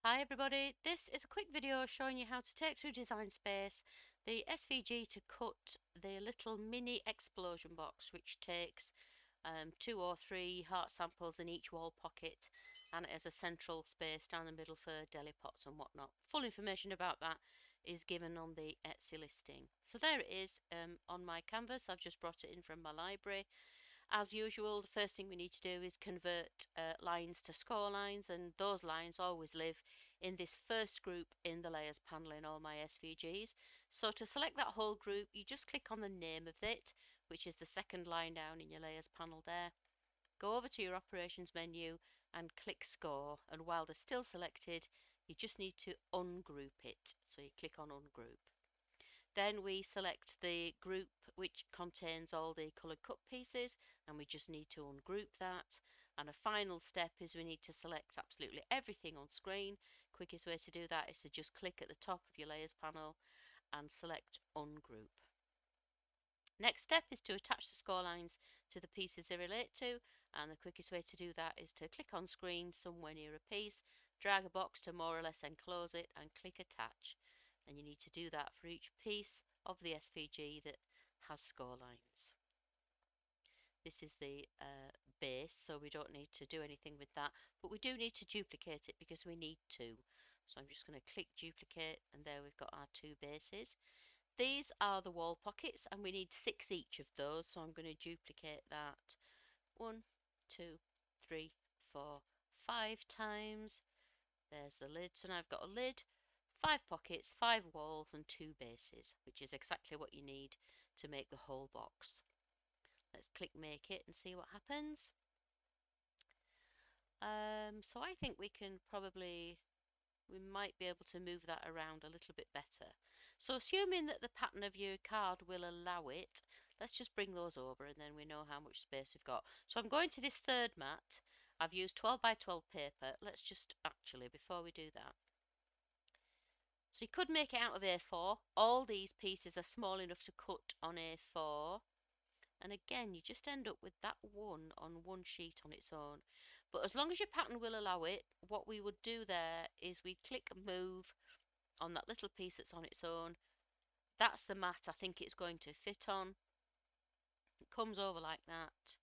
Hi everybody, this is a quick video showing you how to take through Design Space the SVG to cut the little mini explosion box, which takes 2 or 3 heart samples in each wall pocket, and it has a central space down the middle for deli pots and whatnot. Full information about that is given on the Etsy listing. So there it is on my canvas. I've just brought it in from my library. As usual, the first thing we need to do is convert lines to score lines, and those lines always live in this first group in the layers panel in all my SVGs. So to select that whole group, you just click on the name of it, which is the second line down in your layers panel there. Go over to your operations menu and click score, and while they're still selected, you just need to ungroup it. So you click on ungroup. Then we select the group which contains all the coloured cut pieces, and we just need to ungroup that. And a final step is we need to select absolutely everything on screen. Quickest way to do that is to just click at the top of your layers panel and select ungroup. Next step is to attach the score lines to the pieces they relate to, and the quickest way to do that is to click on screen somewhere near a piece, drag a box to more or less enclose it, and click attach. And you need to do that for each piece of the SVG that has score lines. This is the base, so we don't need to do anything with that, but we do need to duplicate it because we need 2. So I'm just going to click duplicate, and there we've got our 2 bases. These are the wall pockets, and we need 6 each of those, so I'm going to duplicate that 1, 2, 3, 4, 5 times. There's the lid, so now I've got a lid, 5 pockets, 5 walls and 2 bases, which is exactly what you need to make the whole box. Let's click make it and see what happens. So I think we might be able to move that around a little bit better. So assuming that the pattern of your card will allow it, let's just bring those over and then we know how much space we've got. So I'm going to this third mat. I've used 12 by 12 paper. Let's just actually, before we do that, so you could make it out of A4. All these pieces are small enough to cut on A4. And again, you just end up with that one on one sheet on its own. But as long as your pattern will allow it, what we would do there is we click move on that little piece that's on its own. That's the mat I think it's going to fit on. It comes over like that.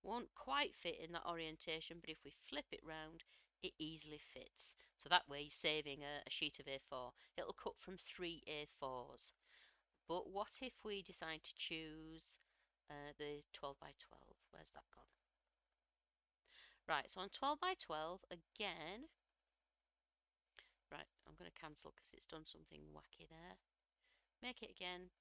Won't quite fit in that orientation, but if we flip it round, it easily fits. So that way you're saving a sheet of A4. It'll cut from 3 A4s. But what if we decide to choose the 12 by 12? Where's that gone? Right, so on 12 by 12 again. Right, I'm going to cancel because it's done something wacky there. Make it again.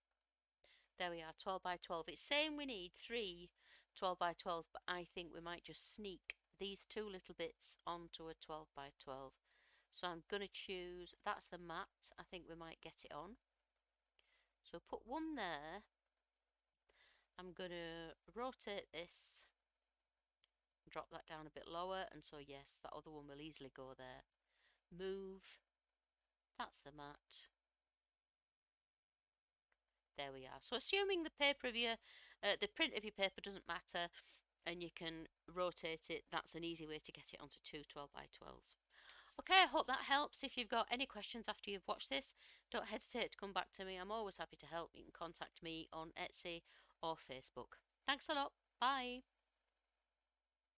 There we are, 12 by 12. It's saying we need 3 12 by 12s, but I think we might just sneak these 2 little bits onto a 12 by 12. So I'm going to choose, that's the mat. I think we might get it on. So put one there. I'm going to rotate this, drop that down a bit lower, and so yes, that other one will easily go there. Move, that's the mat. There we are. So assuming the paper of your, the print of your paper doesn't matter, and you can rotate it, that's an easy way to get it onto 2 12 by 12s. Okay, I hope that helps. If you've got any questions after you've watched this, don't hesitate to come back to me. I'm always happy to help. You can contact me on Etsy or Facebook. Thanks a lot. Bye.